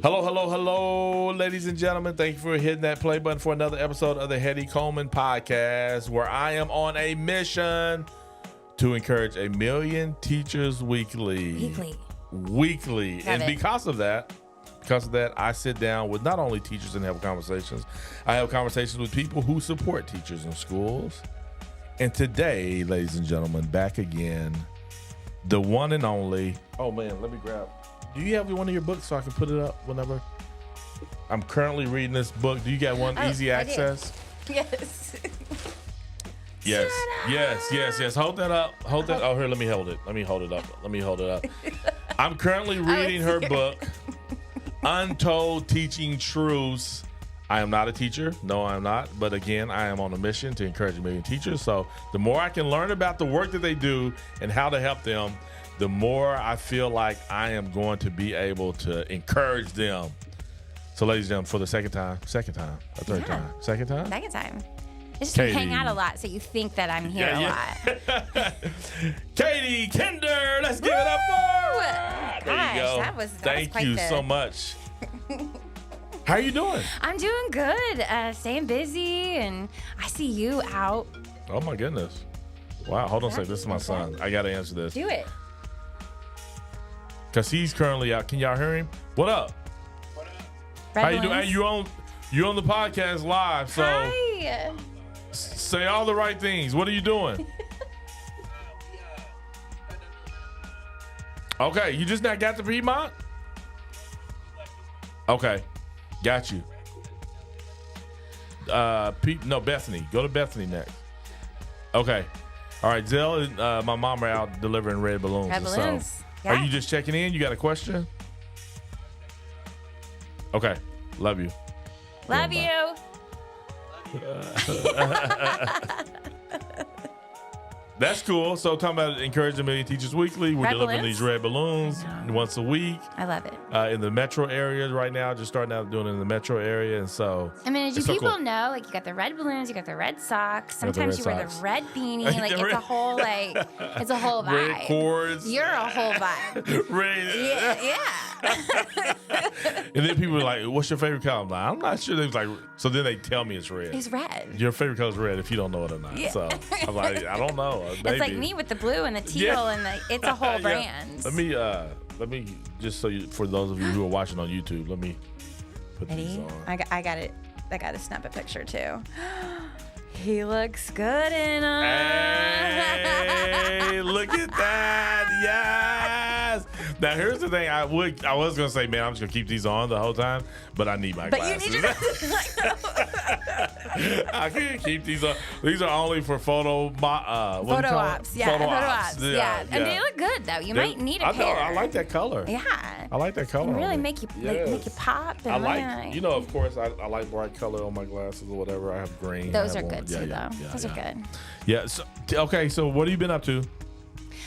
Hello, hello, hello, ladies and gentlemen. Thank you for hitting that play button for another episode of the Heady Coleman podcast, where I am on a mission to encourage 1 million teachers weekly. And because of that, I sit down with not only teachers and have conversations. I have conversations with people who support teachers in schools. And today, ladies and gentlemen, back again, the one and only. Oh man, let me grab. Do you have one of your books so I can put it up whenever? I'm currently reading this book. Do you got one easy access? Yes. Yes. Hold that up. Hold that. Oh, here, let me hold it. Let me hold it up. I'm currently reading her book, Untold Teaching Truths. I am not a teacher. No, I'm not. But again, I am on a mission to encourage 1 million teachers. So the more I can learn about the work that they do and how to help them, the more I feel like I am going to be able to encourage them. So, ladies and gentlemen, for the second time, second time. Second time? Second time. It's just we hang out a lot, so you think that I'm here a lot. Katie Kinder, let's give it up for her. There you go. That was Thank quite you so much. How are you doing? I'm doing good. Staying busy, and I see you out. Oh, my goodness. Wow, hold on a second. This is my son. I got to answer this. Do it. Because he's currently out. Can y'all hear him? What up? How you doing? Hey, you on the podcast live, so Hi. Say all the right things. What are you doing? Okay, you just not got to Piedmont? Okay, got you. Bethany. Go to Bethany next. Okay. All right, Zell and my mom are out delivering red balloons. Red balloons. So, yeah. Are you just checking in? You got a question? Okay. Love you. Love you. That's cool. So talking about encouraging 1 million teachers weekly. We're delivering these red balloons once a week. I love it. In the metro areas right now, just starting out doing it in the metro area. And so I mean, do people know, like, you got the red balloons, you got the red socks. Sometimes you wear the red beanie. Like, it's a whole, it's a whole vibe. Red cords. You're a whole vibe. Red. Yeah. And then people are like, what's your favorite color? I'm like, I'm not sure. They was like, so then they tell me it's red. It's red. Your favorite color is red if you don't know it or not. Yeah. So I'm like, I don't know. Maybe. It's like me with the blue and the teal and it's a whole brand. Let me just so you, for those of you who are watching on YouTube, let me put these on. I got it. I got to snap a picture too. He looks good in them. Hey, look at that. Yes. Now, here's the thing. I was going to say, man, I'm just going to keep these on the whole time, but I need my glasses. You need I can't keep these on. These are only for photo ops. Yeah. And they look good, though. You might need a pair. I like that color. Yeah. I like that color. And really make you pop. And of course, I like bright color on my glasses or whatever. I have green. Those are good too, though. Those are good. Yeah. So, okay. So what have you been up to?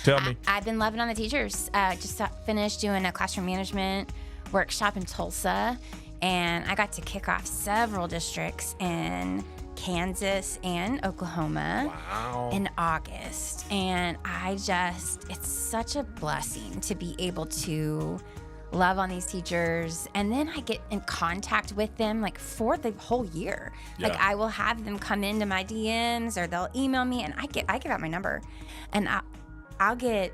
Tell me. I've been loving on the teachers. Just finished doing a classroom management workshop in Tulsa, and I got to kick off several districts in Kansas and Oklahoma in August. And it's such a blessing to be able to love on these teachers, and then I get in contact with them for the whole year. Like, I will have them come into my DMs or they'll email me, and I give out my number, and I'll get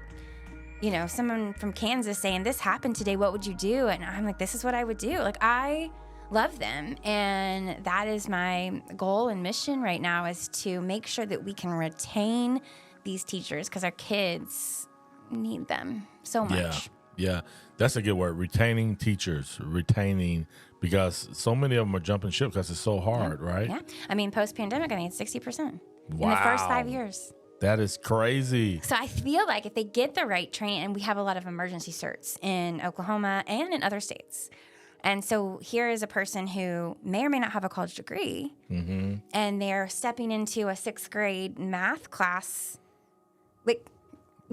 someone from Kansas saying, this happened today, what would you do? And I'm like, this is what I would do. Like, I love them, and that is my goal and mission right now, is to make sure that we can retain these teachers, because our kids need them so much. Yeah, that's a good word. Retaining teachers, because so many of them are jumping ship because it's so hard, right? Yeah. I mean, post-pandemic, I think it's 60% in the Wow. first 5 years. That is crazy. So I feel like if they get the right training, and we have a lot of emergency certs in Oklahoma and in other states. And so here is a person who may or may not have a college degree, and they're stepping into a 6th grade math class with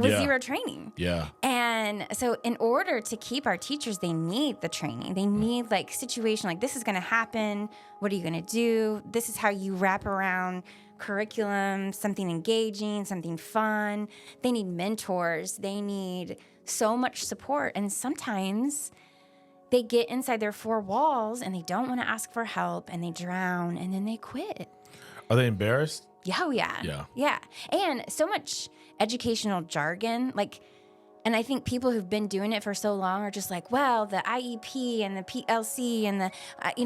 zero training. Yeah. And so in order to keep our teachers, they need the training. They need situation, this is going to happen. What are you going to do? This is how you wrap around curriculum, something engaging, something fun. They need mentors. They need so much support. And sometimes they get inside their four walls and they don't want to ask for help and they drown and then they quit. Are they embarrassed? Oh, yeah. Yeah. Yeah. And so much educational jargon, like, and I think people who've been doing it for so long are just like, well, the IEP and the PLC and the,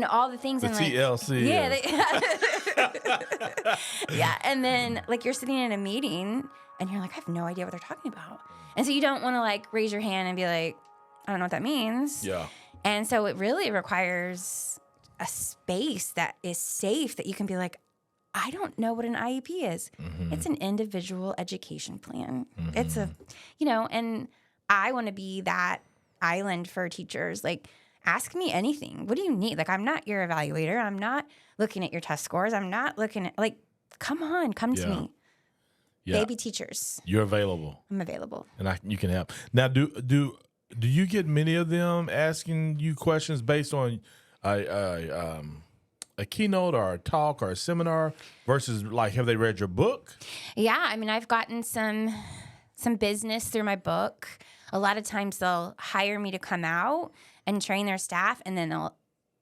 all the things. The and TLC. Yeah. Yeah. And then like you're sitting in a meeting and you're like, I have no idea what they're talking about. And so you don't want to like raise your hand and be like, I don't know what that means. Yeah. And so it really requires a space that is safe that you can be like, I don't know what an IEP is. Mm-hmm. It's an individual education plan. Mm-hmm. It's and I want to be that island for teachers. Like, ask me anything. What do you need? Like, I'm not your evaluator. I'm not looking at your test scores. I'm not looking at, like, come to me. Yeah. Baby teachers. You're available. I'm available. And you can help. Now, do you get many of them asking you questions based on a keynote or a talk or a seminar versus like, have they read your book? Yeah. I mean, I've gotten some business through my book. A lot of times they'll hire me to come out and train their staff, and then they'll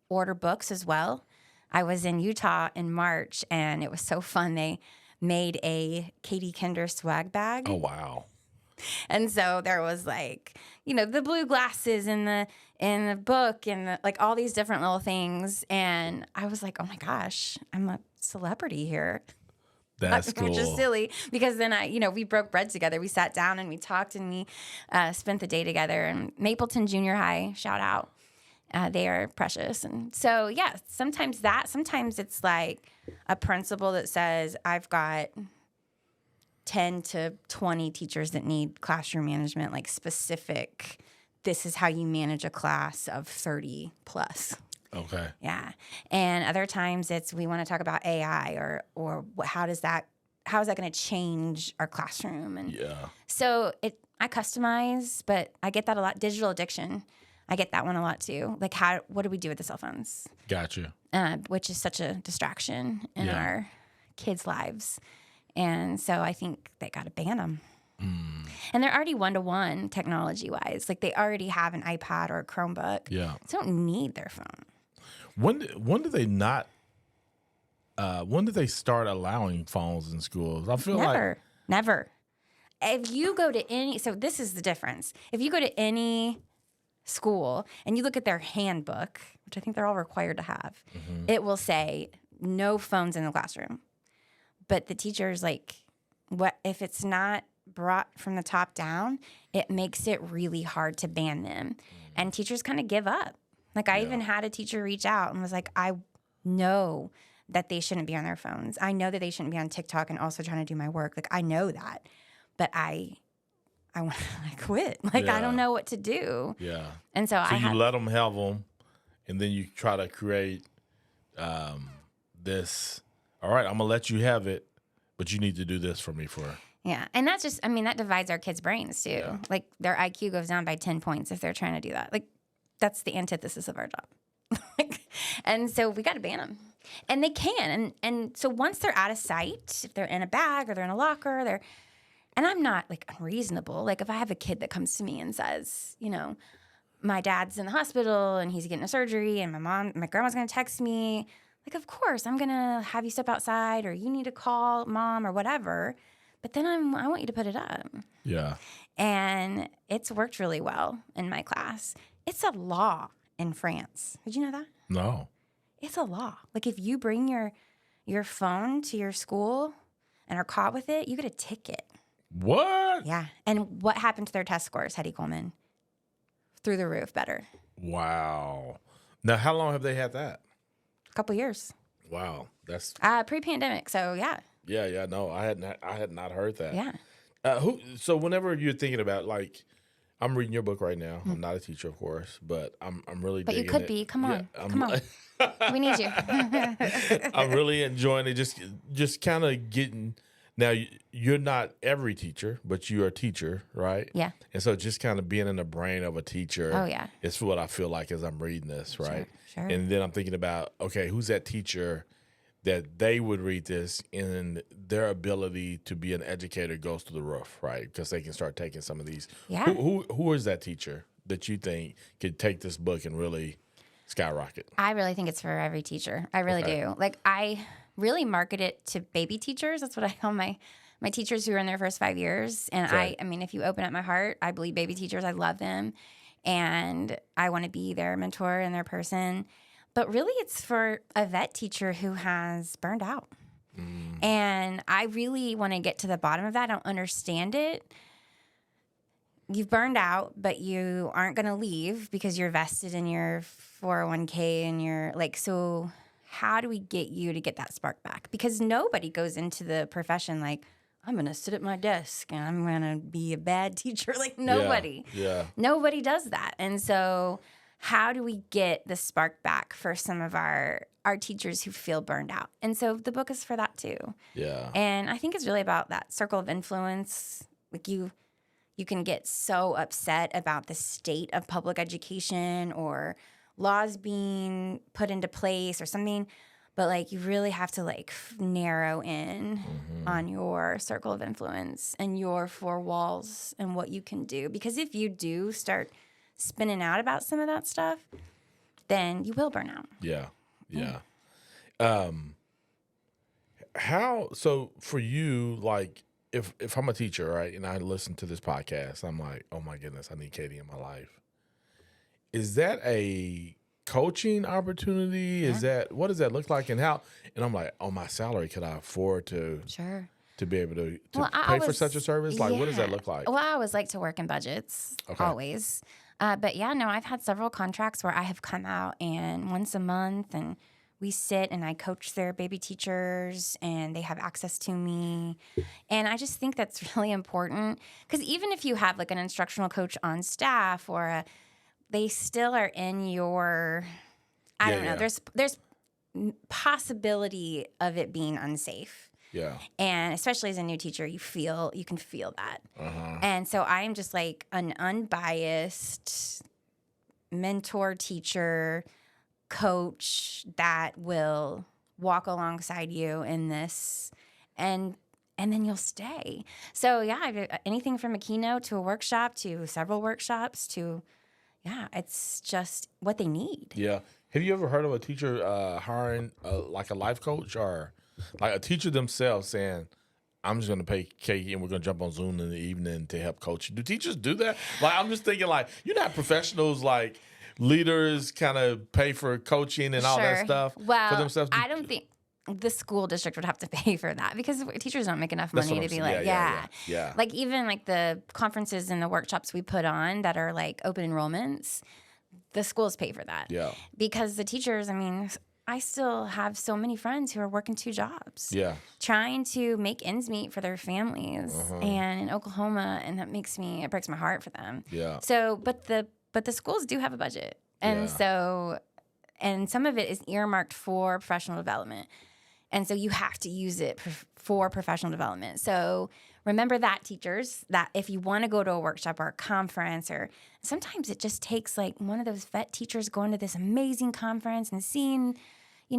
order books as well. I was in Utah in March, and it was so fun. They made a Katie Kinder swag bag. Oh, wow. And so there was like, the blue glasses in the book and like all these different little things. And I was like, oh my gosh, I'm a celebrity here. That's cool. Which is silly because then we broke bread together. We sat down and we talked and we spent the day together. And Mapleton Junior High, shout out. They are precious. And so, yeah, sometimes it's like a principal that says, I've got 10 to 20 teachers that need classroom management, like specific, this is how you manage a class of 30 plus. Okay. Yeah. And other times we want to talk about AI or how is that going to change our classroom? And so I customize, but I get that a lot. Digital addiction. I get that one a lot too. Like what do we do with the cell phones? Gotcha. Which is such a distraction in our kids' lives. And so I think they got to ban them. Mm. And they're already one-to-one technology-wise. Like they already have an iPad or a Chromebook. Yeah. They don't need their phone. When do they not? When did they start allowing phones in schools? I feel never. If you go to so this is the difference. If you go to any school and you look at their handbook, which I think they're all required to have, it will say no phones in the classroom. But the teachers, like, what if it's not brought from the top down, it makes it really hard to ban them. And teachers kind of give up. Like, I even had a teacher reach out and was like, I know that they shouldn't be on their phones. I know that they shouldn't be on TikTok and also trying to do my work. Like, I know that. But I want to quit. Like, I don't know what to do. Yeah. And so you let them have them, and then you try to create this, all right, I'm going to let you have it, but you need to do this for me for. Yeah. And that's just, that divides our kids' brains too. Yeah. Like, their IQ goes down by 10 points if they're trying to do that. Like, that's the antithesis of our job. And so we got to ban them. And they can. And so once they're out of sight, if they're in a bag or they're in a locker, and I'm not like unreasonable. Like, if I have a kid that comes to me and says, my dad's in the hospital and he's getting a surgery and my grandma's going to text me, like, of course, I'm going to have you step outside or you need to call mom or whatever. But then I want you to put it up. Yeah. And it's worked really well in my class. It's a law in France. Did you know that? No. It's a law. Like, if you bring your phone to your school and are caught with it, you get a ticket. What? Yeah. And what happened to their test scores, Heady Coleman? Through the roof, better. Wow. Now, how long have they had that? A couple years. Wow. That's pre-pandemic. So, yeah. Yeah. No, I had not heard that. Yeah. So whenever you're thinking about, like, I'm reading your book right now. I'm not a teacher, of course, but I'm really but digging it. But you could be. Come on. Come on. We need you. I'm really enjoying it. Just kind of getting. Now, you're not every teacher, but you're a teacher, right? Yeah. And so just kind of being in the brain of a teacher. Oh, yeah. Is what I feel like as I'm reading this, right? Sure. And then I'm thinking about, okay, who's that teacher that they would read this and their ability to be an educator goes to the roof, right? Because they can start taking some of these. Yeah. Who is that teacher that you think could take this book and really skyrocket? I really think it's for every teacher. I really do. Like, I really market it to baby teachers. That's what I call my teachers who are in their first 5 years. And I mean, if you open up my heart, I believe baby teachers, I love them. And I want to be their mentor and their person. But really, it's for a vet teacher who has burned out. And I really want to get to the bottom of that. I don't understand it. You've burned out, but you aren't going to leave because you're vested in your 401k and you're like, so how do we get you to get that spark back? Because nobody goes into the profession like, I'm going to sit at my desk and I'm going to be a bad teacher. Like, nobody. Nobody does that. And so how do we get the spark back for some of our teachers who feel burned out? And so the book is for that too. Yeah. And I think it's really about that circle of influence. Like, you can get so upset about the state of public education or laws being put into place or something, but like, you really have to like narrow in on your circle of influence and your four walls and what you can do. Because if you do start spinning out about some of that stuff, then you will burn out. Yeah. So for you, like, if I'm a teacher, right, and I listen to this podcast, I'm like, oh my goodness, I need Katie in my life. Is that a coaching opportunity? Is that, what does that look like, and how? And I'm like, on my salary, could I afford to be able to pay for such a service? Like, what does that look like? Well, I always like to work in budgets, always. But yeah, no, I've had several contracts where I have come out and once a month and we sit and I coach their baby teachers and they have access to me. And I just think that's really important because even if you have like an instructional coach on staff or they still are in your, I don't know, there's possibility of it being unsafe. Yeah. And especially as a new teacher, you can feel that. And so I'm just like an unbiased mentor, teacher, coach that will walk alongside you in this and then you'll stay. So yeah, anything from a keynote to a workshop to several workshops to, it's just what they need. Yeah. Have you ever heard of a teacher hiring like a life coach or like a teacher themselves saying, I'm just going to pay Katie and we're going to jump on Zoom in the evening to help coach you? Do teachers do that? Like, I'm just thinking, like, you're not professionals, like leaders kind of pay for coaching and all that stuff for themselves. I don't think the school district would have to pay for that because teachers don't make enough money to be like, like even like the conferences and the workshops we put on that are like open enrollments, the schools pay for that. Yeah. Because the teachers, I mean, I still have so many friends who are working 2 jobs. Yeah. Trying to make ends meet for their families and in Oklahoma, and it breaks my heart for them. Yeah. So, but the schools do have a budget. And so, and some of it is earmarked for professional development. And so you have to use it for professional development. So remember that, teachers, that if you want to go to a workshop or a conference, or sometimes it just takes like one of those vet teachers going to this amazing conference and seeing,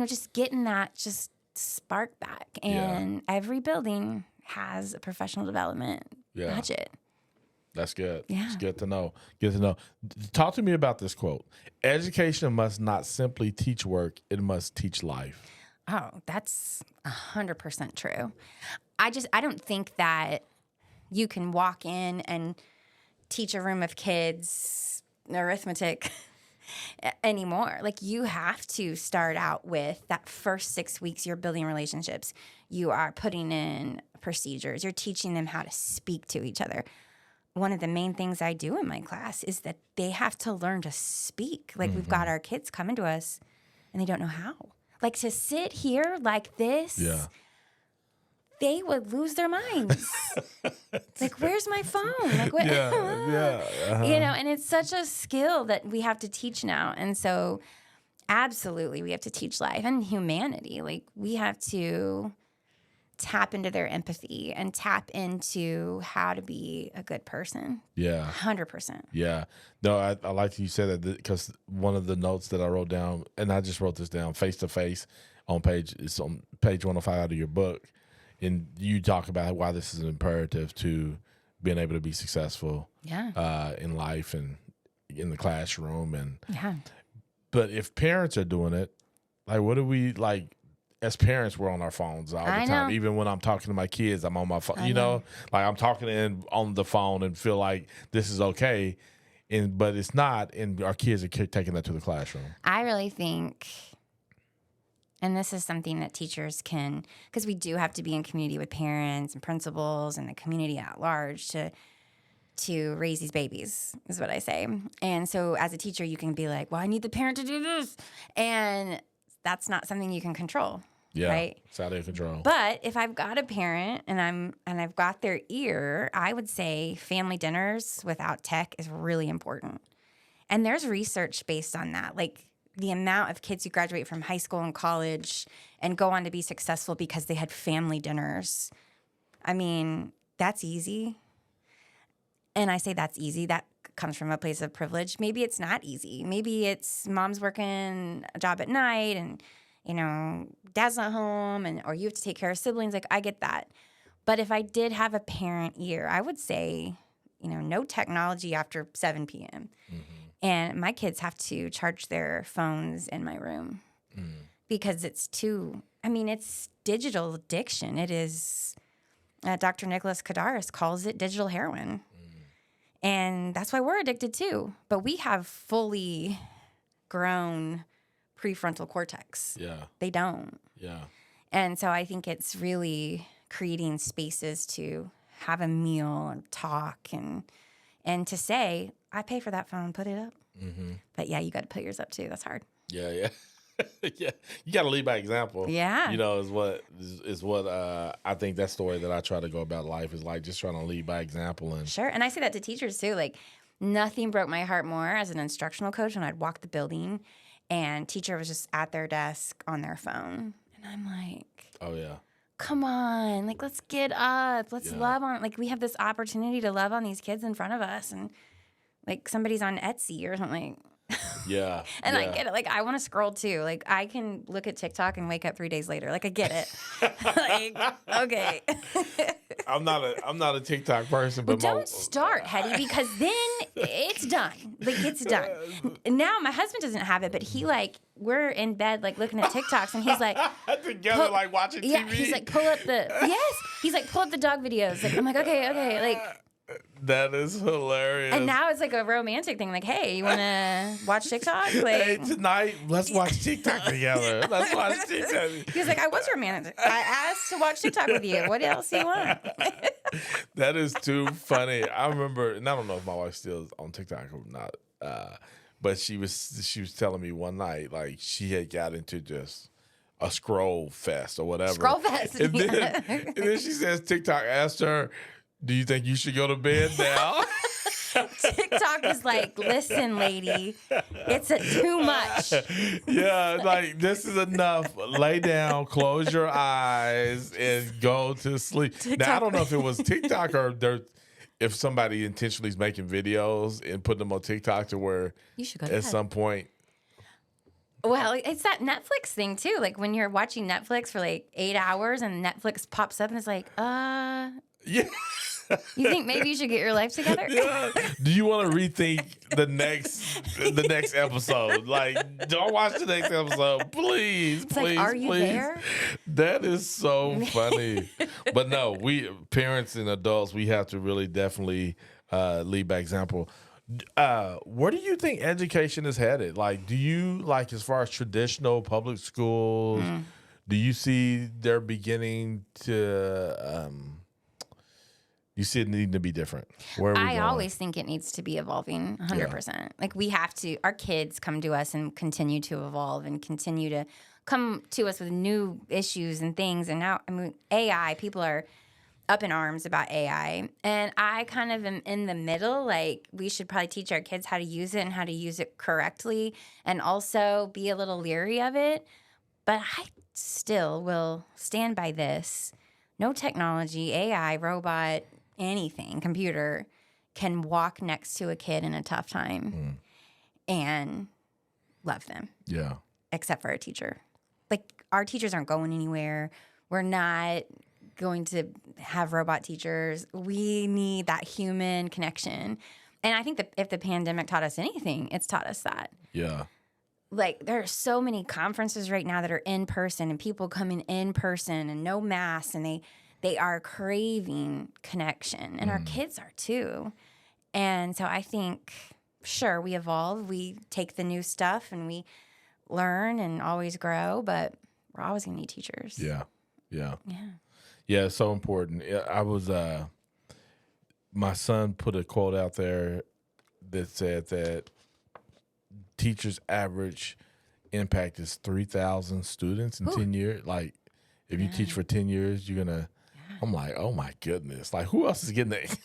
just getting that just spark back. And every building has a professional development budget. That's good. Yeah. It's good to know. Good to know. Talk to me about this quote. Education must not simply teach work, it must teach life. Oh, that's 100% true. I don't think that you can walk in and teach a room of kids arithmetic anymore. Like, you have to start out with that first 6 weeks, you're building relationships. You are putting in procedures. You're teaching them how to speak to each other. One of the main things I do in my class is that they have to learn to speak. Like, we've got our kids coming to us and they don't know how. Like, to sit here like this, they would lose their minds. Like, where's my phone? Like, what? And it's such a skill that we have to teach now. And so, absolutely, we have to teach life and humanity. Like, we have to tap into their empathy and tap into how to be a good person. Yeah. 100%. Yeah. No, I like that you said that because one of the notes that I wrote down, and I just wrote this down, face to face on page 105 out of your book. And you talk about why this is an imperative to being able to be successful in life and in the classroom. And Yeah. but if parents are doing it, like, what do we like? As parents, we're on our phones all the I time. know. Even when I'm talking to my kids, I'm on my phone. I You know, know. like I'm talking on the phone and feel like this is okay, but it's not. And our kids are taking that to the classroom. I really think, and this is something that teachers can, because we do have to be in community with parents and principals and the community at large to raise these babies, is what I say. And so as a teacher, you can be like, well, I need the parent to do this. And that's not something you can control. Yeah, right? It's out of control. But if I've got a parent and I've got their ear, I would say family dinners without tech is really important. And there's research based on that. Like the amount of kids who graduate from high school and college and go on to be successful because they had family dinners. I mean, that's easy. And I say that's easy. That comes from a place of privilege. Maybe it's not easy. Maybe it's mom's working a job at night and, you know, dad's not home or you have to take care of siblings. Like, I get that. But if I did have a parent ear, I would say, you know, no technology after 7 p.m. Mm-hmm. And my kids have to charge their phones in my room because it's it's digital addiction. It is, Dr. Nicholas Kadaris calls it digital heroin. And that's why we're addicted too. But we have fully grown prefrontal cortex. Yeah. They don't. Yeah. And so I think it's really creating spaces to have a meal and talk and to say, I pay for that phone, put it up. Mm-hmm. But yeah, you got to put yours up too. That's hard. Yeah, yeah. Yeah, you got to lead by example. Yeah, you know, is what I think that's the way that I try to go about life, is like just trying to lead by example. And sure, and I say that to teachers too. Like, nothing broke my heart more as an instructional coach when I'd walk the building and teacher was just at their desk on their phone, and I'm like, oh yeah, come on, like let's get up, let's love on. Like, we have this opportunity to love on these kids in front of us, and like somebody's on Etsy or something. Yeah. And I get it. Like, I want to scroll too. Like, I can look at TikTok and wake up 3 days later. Like, I get it. Like, okay. I'm not a TikTok person, but don't start, Heady, because then it's done. Like, it's done. Now my husband doesn't have it, but we're in bed like looking at TikToks, and he's like together, like watching TV. Yeah, he's like pull up the dog videos. Like, I'm like, okay, like. That is hilarious. And now it's like a romantic thing. Like, hey, you want to watch TikTok? Like, hey, tonight, let's watch TikTok together. Let's watch TikTok. He's like, I was romantic. I asked to watch TikTok with you. What else do you want? That is too funny. I remember, and I don't know if my wife still is on TikTok or not, but she was telling me one night, like, she had got into just a scroll fest or whatever. Scroll fest. And then she says TikTok asked her, do you think you should go to bed now? TikTok was like, listen, lady, it's too much. Yeah, like, this is enough. Lay down, close your eyes, and go to sleep. TikTok. Now, I don't know if it was TikTok or if somebody intentionally is making videos and putting them on TikTok to where you should go at some point. Well, it's that Netflix thing too. Like, when you're watching Netflix for like 8 hours and Netflix pops up and it's like, Yeah. You think maybe you should get your life together? Yeah. Do you want to rethink the next episode? Like, don't watch the next episode, please. It's please, like, are you please. there? That is so funny. But no, we parents and adults, we have to really definitely lead by example. Where do you think education is headed? Like, do you like, as far as traditional public schools? Do you see they're beginning to? You see it needing to be different? Where are we going? always think it needs to be evolving 100%. Yeah. Like, we have to, our kids come to us and continue to evolve and continue to come to us with new issues and things. And now, I mean, AI, people are up in arms about AI. And I kind of am in the middle. Like, we should probably teach our kids how to use it and how to use it correctly, and also be a little leery of it. But I still will stand by this. No technology, AI, robot, anything, computer, can walk next to a kid in a tough time and love them. Yeah. Except for a teacher. Like, our teachers aren't going anywhere. We're not going to have robot teachers. We need that human connection. And I think that if the pandemic taught us anything, it's taught us that. Yeah. Like, there are so many conferences right now that are in person and people coming in person and no masks, and they are craving connection, and our kids are too. And so I think, sure, we evolve, we take the new stuff and we learn and always grow, but we're always going to need teachers. Yeah. Yeah. Yeah. Yeah, it's so important. I was my son put a quote out there that said that teachers' average impact is 3,000 students in 10 years. Like, if you teach for 10 years, you're going to, I'm like, oh my goodness. Like, who else is getting that?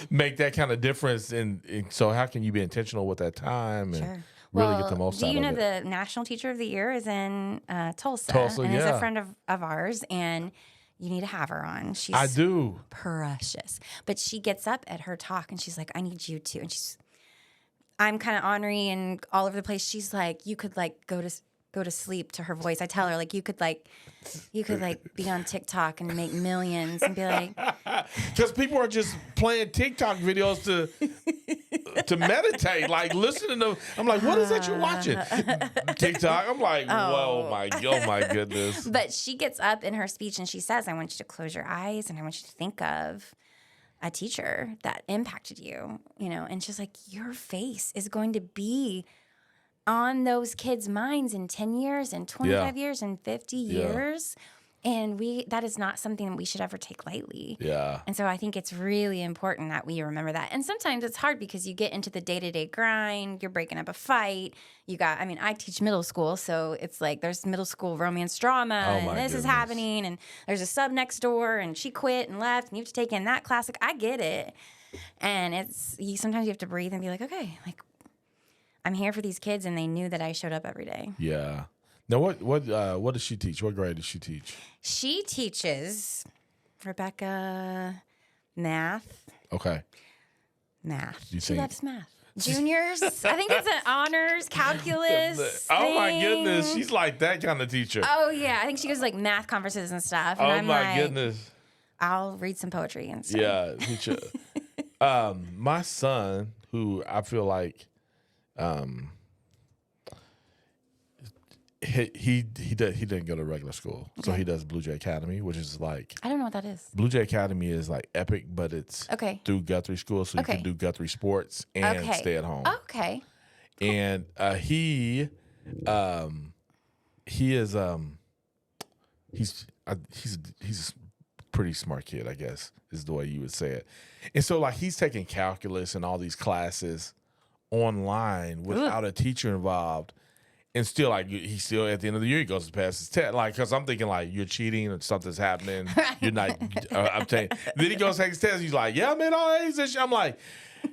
Make that kind of difference? And so how can you be intentional with that time and really get the most out of it? Do you know the National Teacher of the Year is in Tulsa? And is a friend of ours, and you need to have her on. I do. Precious. But she gets up at her talk, and she's like, I need you to. And I'm kind of ornery and all over the place. She's like, you could like go to sleep to her voice. I tell her, like, you could be on TikTok and make millions and be like, because people are just playing TikTok videos to meditate, like listening to. I'm like, what is that you're watching? TikTok. I'm like, oh my goodness. But she gets up in her speech and she says, I want you to close your eyes and I want you to think of a teacher that impacted you, and she's like, your face is going to be on those kids' minds in 10 years and 25 years and 50 years. And that is not something that we should ever take lightly. Yeah. And so I think it's really important that we remember that. And sometimes it's hard because you get into the day-to-day grind, you're breaking up a fight. I teach middle school, so it's like there's middle school romance drama, and this is happening, and there's a sub next door, and she quit and left, and you have to take in that class. Like, I get it. And sometimes you have to breathe and be like, okay, like, I'm here for these kids, and they knew that I showed up every day. Yeah. Now, what does she teach? What grade does she teach? She teaches, Rebecca, math. Okay. Math. She think? loves math. Juniors. I think it's an honors, calculus. Oh my goodness, she's like that kind of teacher. Oh yeah, I think she goes like math conferences and stuff. And I'm my goodness. I'll read some poetry and stuff. Yeah, teacher. My son, who I feel like. He didn't go to regular school, so he does Blue Jay Academy, which is like, I don't know what that is. Blue Jay Academy is like epic, but it's through Guthrie School, so you can do Guthrie sports and stay at home. Okay. And he's a pretty smart kid, I guess is the way you would say it. And so like he's taking calculus and all these classes online without a teacher involved. And still, like, he's still at the end of the year, he goes to pass his test. Like, because I'm thinking, like, you're cheating or something's happening. You're not obtaining. Then he goes to take his test. He's like, yeah, man, all A's and shit. I'm like,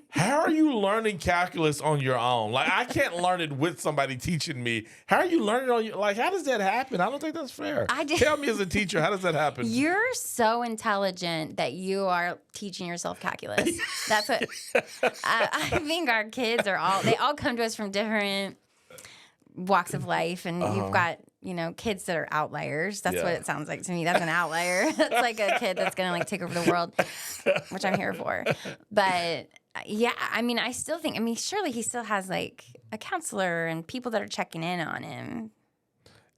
how are you learning calculus on your own? Like, I can't learn it with somebody teaching me. How are you learning on your, like, how does that happen? I don't think that's fair. Tell me as a teacher, how does that happen? You're so intelligent that you are teaching yourself calculus. That's what, I think our kids they all come to us from different walks of life, and you've got kids that are outliers. That's what it sounds like to me. That's an outlier. That's like a kid that's gonna like take over the world, which I'm here for. But yeah, I still think, surely he still has like a counselor and people that are checking in on him.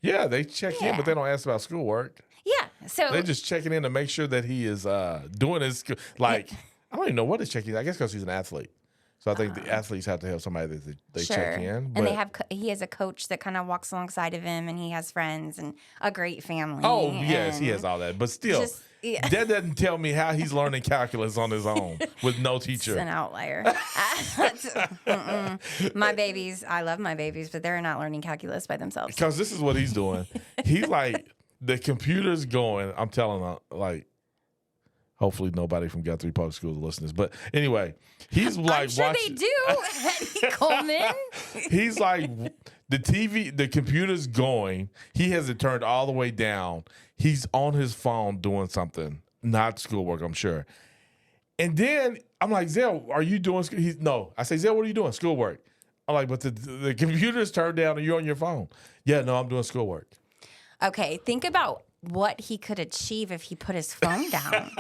Yeah, they check in, but they don't ask about schoolwork. Yeah, so they're just checking in to make sure that he is doing his like. I don't even know what his checking. I guess because he's an athlete. So I think the athletes have to have somebody that they check in. But and he has a coach that kind of walks alongside of him, and he has friends and a great family. Oh, yes, he has all that. But still, that doesn't tell me how he's learning calculus on his own with no teacher. It's an outlier. My babies, I love my babies, but they're not learning calculus by themselves. Because this is what he's doing. He's like, the computer's going, I'm telling them, like, hopefully nobody from Guthrie Public Schools listens. But anyway, he's like, I'm sure they do, Heady Coleman. He's like, the computer's going. He has it turned all the way down. He's on his phone doing something, not schoolwork, I'm sure. And then I'm like, Zell, are you doing no. I say, Zell, what are you doing? Schoolwork. I'm like, but the computer's turned down and you're on your phone. Yeah, no, I'm doing schoolwork. Okay, think about what he could achieve if he put his phone down.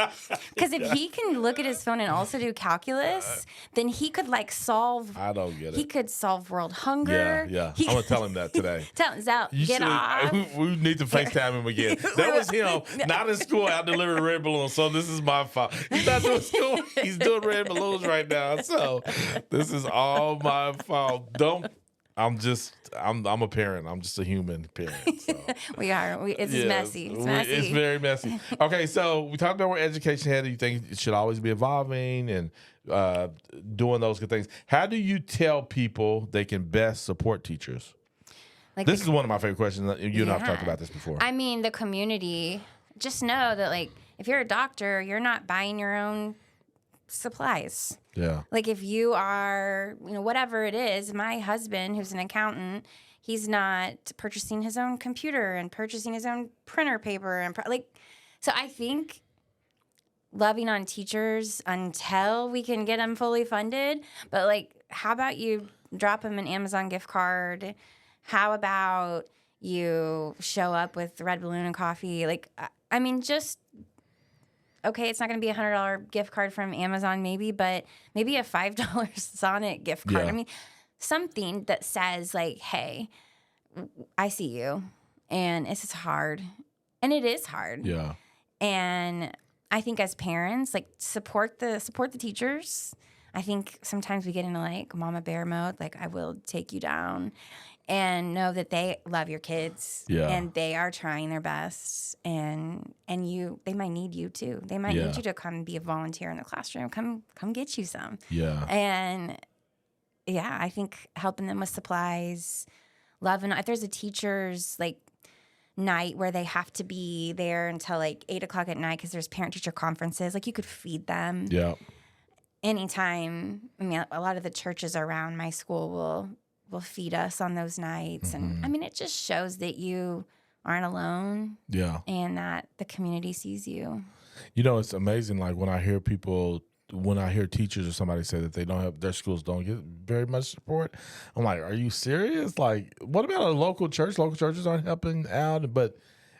Because if he can look at his phone and also do calculus, then he could like solve. I don't get it. He could solve world hunger. Yeah. I'm gonna tell him that today. Tell him, Zal, get off. We need to FaceTime him again. That was him, not in school, out delivering red balloons. So this is my fault. He's not doing school. He's doing red balloons right now. So this is all my fault. I'm a parent. I'm just a human parent. So. We are. It's messy. It's messy. It's very messy. Okay, so we talked about where education headed. You think it should always be evolving and doing those good things. How do you tell people they can best support teachers? Like this is one of my favorite questions. You and I have talked about this before. I mean, the community, just know that, like, if you're a doctor, you're not buying your own supplies. Yeah. Like if you are, whatever it is, my husband, who's an accountant, he's not purchasing his own computer and purchasing his own printer paper and so I think loving on teachers until we can get them fully funded. But like, how about you drop them an Amazon gift card? How about you show up with red balloon and coffee? Like, I mean, just. Okay, it's not going to be a $100 gift card from Amazon maybe, but maybe a $5 Sonic gift card. Yeah. I mean, something that says like, hey, I see you, and this is hard. And it is hard. Yeah. And I think as parents, like support the teachers. I think sometimes we get into like mama bear mode, like I will take you down. And know that they love your kids, and they are trying their best, and they might need you too. They might need you to come be a volunteer in the classroom. Come get you some. Yeah. And I think helping them with supplies, loving. If there's a teacher's like night where they have to be there until like 8:00 at night because there's parent teacher conferences, like you could feed them. Yeah. Anytime. I mean, a lot of the churches around my school will feed us on those nights. And I mean, it just shows that you aren't alone. Yeah. And that the community sees you. It's amazing. Like when I hear teachers or somebody say that their schools don't get very much support, I'm like, are you serious? Like, what about a local church? Local churches aren't helping out. But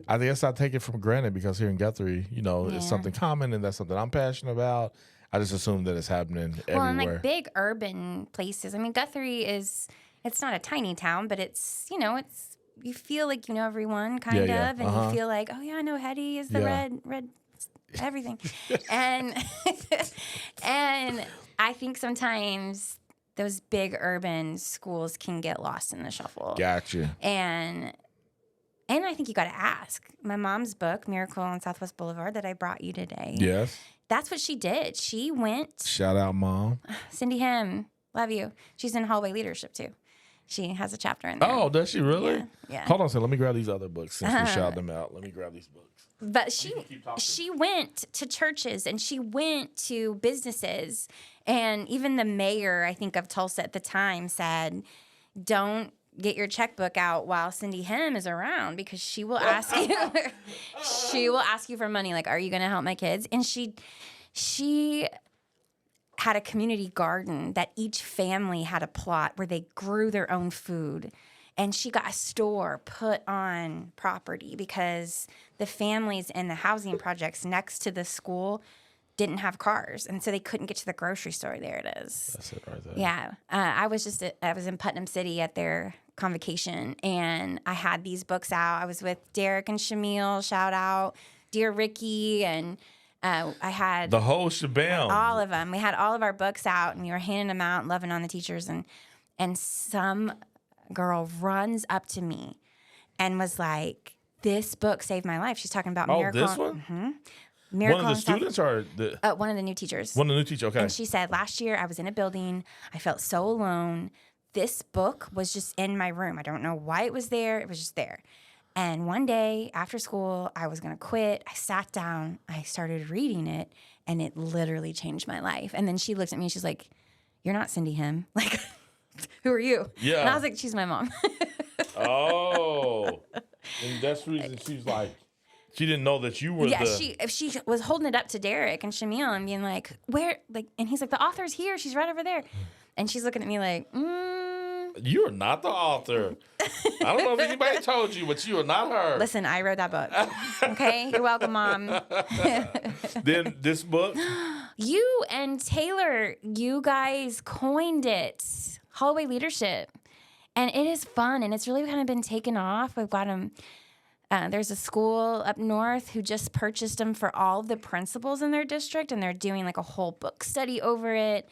I guess I take it for granted because here in Guthrie, it's something common and that's something I'm passionate about. I just assume that it's happening everywhere. Well, in like big urban places. I mean, Guthrie it's not a tiny town, but it's, you feel like you know everyone kind of, and you feel like, oh yeah, I know Heady is the red everything. and I think sometimes those big urban schools can get lost in the shuffle. Gotcha. And I think you got to ask. My mom's book, Miracle on Southwest Boulevard, that I brought you today. Yes. That's what she did. She went. Shout out, Mom. Cindy Hem. Love you. She's in hallway leadership too. She has a chapter in there. Oh, does she really? Yeah. Hold on a second. Let me grab these other books since we shout them out. Let me grab these books. But she went to churches and she went to businesses. And even the mayor, I think, of Tulsa at the time said, don't get your checkbook out while Cindy Hem is around because she will ask you she will ask you for money. Like, are you going to help my kids? And she had a community garden that each family had a plot where they grew their own food. And she got a store put on property because the families in the housing projects next to the school didn't have cars. And so they couldn't get to the grocery store. There it is. That's it right there. Yeah. I was in Putnam City at their convocation, and I had these books out. I was with Derek and Shamil, shout out, Dear Ricky, and I had the whole shebang. All of them. We had all of our books out, and we were handing them out and loving on the teachers. And some girl runs up to me and was like, "This book saved my life." She's talking about Miracle. Oh, this one? Mm-hmm. One of the students or one of the new teachers. One of the new teachers, okay. And she said, last year I was in a building. I felt so alone. This book was just in my room. I don't know why it was there. It was just there. And one day after school, I was going to quit. I sat down. I started reading it, and it literally changed my life. And then she looked at me, and she's like, "You're not Cindy Hem. Like, who are you?" Yeah. And I was like, "She's my mom." Oh. And that's the reason she's like, she didn't know that you were she was holding it up to Derek and Shamil and being like, "Where?" Like, and he's like, "The author's here. She's right over there." And she's looking at me like, You are not the author. I don't know if anybody told you, but you are not her. Listen, I wrote that book. Okay? You're welcome, Mom. Then this book? You and Taylor, you guys coined it. Hallway Leadership. And it is fun, and it's really kind of been taken off. We've got them. There's a school up north who just purchased them for all the principals in their district, and they're doing like a whole book study over it.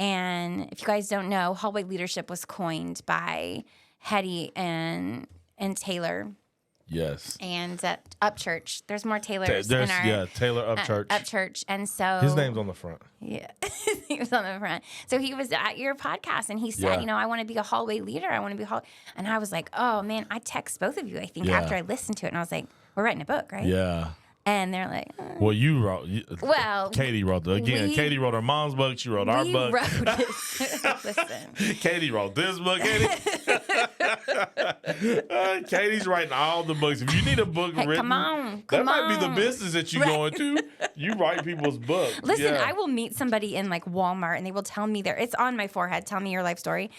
And if you guys don't know, Hallway Leadership was coined by Heady and Taylor. Yes. And Upchurch. There's more Taylors in our... Taylor Upchurch. Upchurch. And so... His name's on the front. Yeah. He was on the front. So he was at your podcast, and he said, I want to be a hallway leader. I want to be And I was like, oh, man, I text both of you, I think, after I listened to it. And I was like, we're writing a book, right? Yeah. And they're like, well, you wrote. Well, Katie wrote Katie wrote her mom's book. She wrote our book. Listen. Katie wrote this book. Katie's writing all the books. If you need a book written, come on. That might be the business that you go into. You write people's books. Listen, I will meet somebody in like Walmart, and they will tell me it's on my forehead. Tell me your life story,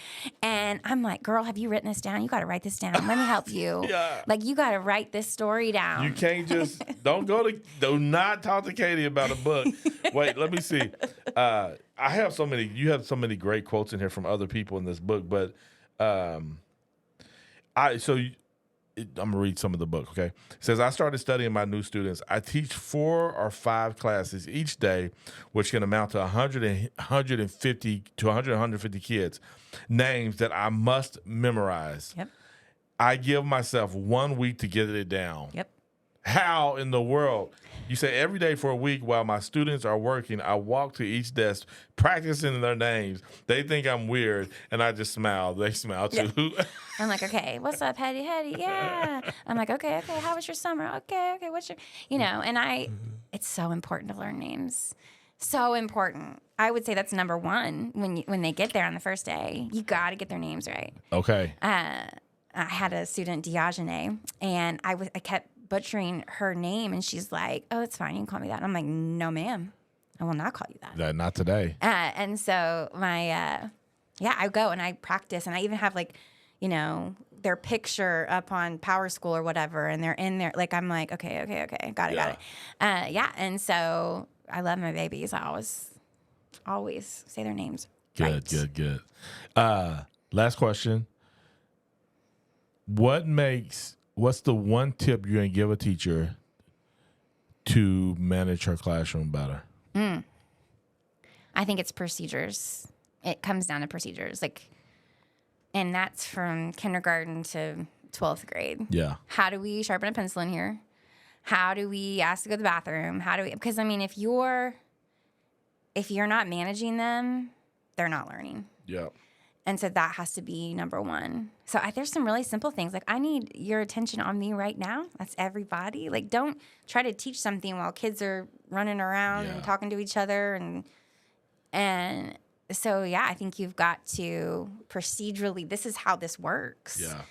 and I'm like, girl, have you written this down? You got to write this down. Let me help you. Like you got to write this story down. You can't just do not talk to Katie about a book. Wait, let me see. You have so many great quotes in here from other people in this book, but I'm gonna read some of the book, okay? It says, I started studying my new students. I teach 4 or 5 classes each day, which can amount to 150 to 150 kids, names that I must memorize. Yep. I give myself 1 week to get it down. Yep. How in the world? You say every day for a week while my students are working, I walk to each desk practicing their names. They think I'm weird, and I just smile. They smile too. Yeah. I'm like, okay, what's up, Heady? Yeah. I'm like, okay, how was your summer? Okay, what's your, and it's so important to learn names. So important. I would say that's number one when they get there on the first day. You got to get their names right. Okay. I had a student, Diogene, and I kept butchering her name, and she's like, oh, it's fine, you can call me that. And I'm like, no, ma'am, I will not call you that. Not today. And so I go and I practice, and I even have their picture up on Power School or whatever, and they're in there. Like, I'm like, okay, got it. And so I love my babies. I always say their names. Good. Last question. What's the one tip you're going to give a teacher to manage her classroom better? I think it's procedures. It comes down to procedures. And that's from kindergarten to 12th grade. Yeah. How do we sharpen a pencil in here? How do we ask to go to the bathroom? Because if you're not managing them, they're not learning. Yeah. And so that has to be number one. So there's some really simple things. Like, I need your attention on me right now. That's everybody. Like, don't try to teach something while kids are running around and talking to each other. And so, I think you've got to procedurally, this is how this works. Yeah.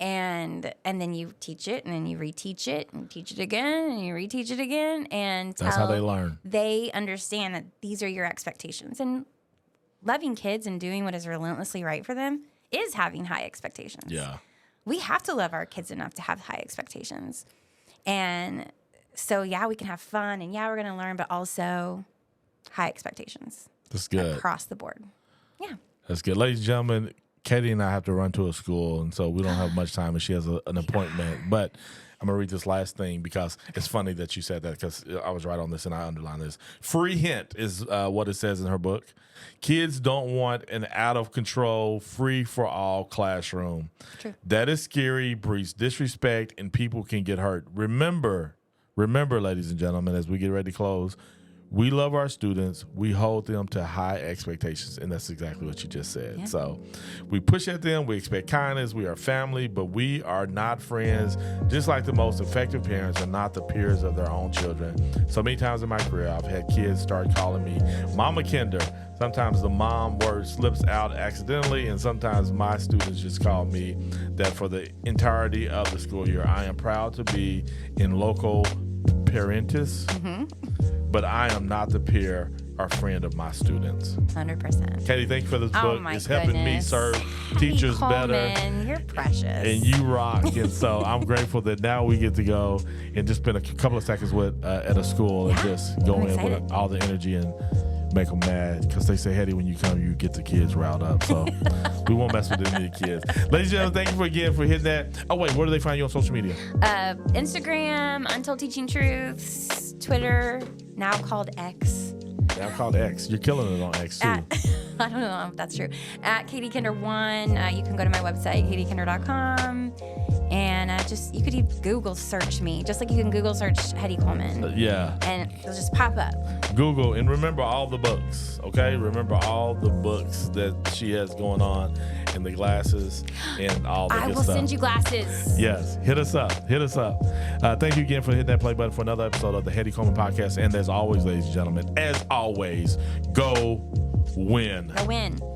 And then you teach it, and then you reteach it, and teach it again, and you reteach it again. And that's how they learn. They understand that these are your expectations. And loving kids and doing what is relentlessly right for them is having high expectations. Yeah. We have to love our kids enough to have high expectations. And so, we can have fun, and we're going to learn, but also high expectations. That's good. Across the board. Yeah. That's good. Ladies and gentlemen, Katie and I have to run to a school, and so we don't have much time, and she has an appointment. But I'm going to read this last thing because it's funny that you said that, because I was right on this, and I underlined this. Free hint is what it says in her book. Kids don't want an out-of-control, free-for-all classroom. True. That is scary, breeds disrespect, and people can get hurt. Remember, ladies and gentlemen, as we get ready to close, we love our students. We hold them to high expectations, and that's exactly what you just said. Yeah. So we push at them. We expect kindness. We are family, but we are not friends. Just like the most effective parents are not the peers of their own children. So many times in my career, I've had kids start calling me Mama Kinder. Sometimes the mom word slips out accidentally, and sometimes my students just call me that for the entirety of the school year. I am proud to be in local parentis. but I am not the peer or friend of my students. 100%. Katie, thank you for this book. My It's helping me goodness. serve Heady teachers Coleman, better. You're precious. And you rock. And so I'm grateful that now we get to go and just spend a couple of seconds at a school and just go in with all the energy and make them mad, because they say, Heady, when you come, you get the kids riled up. So we won't mess with any of the kids. Ladies and gentlemen, thank you for hitting that. Oh, wait, where do they find you on social media? Instagram, Untold Teaching Truths, Twitter, now called X. Now called X. You're killing it on X, too. I don't know if that's true. At Katie Kinder 1, you can go to my website, katiekinder.com. And you could even Google search me, just like you can Google search Heady Coleman. Yeah. And it'll just pop up. Google, and remember all the books, okay? Remember all the books that she has going on, and the glasses, and all the good stuff. I will send you glasses. Yes. Hit us up. Thank you again for hitting that play button for another episode of the Heady Coleman Podcast. And as always, ladies and gentlemen, go win. Go win.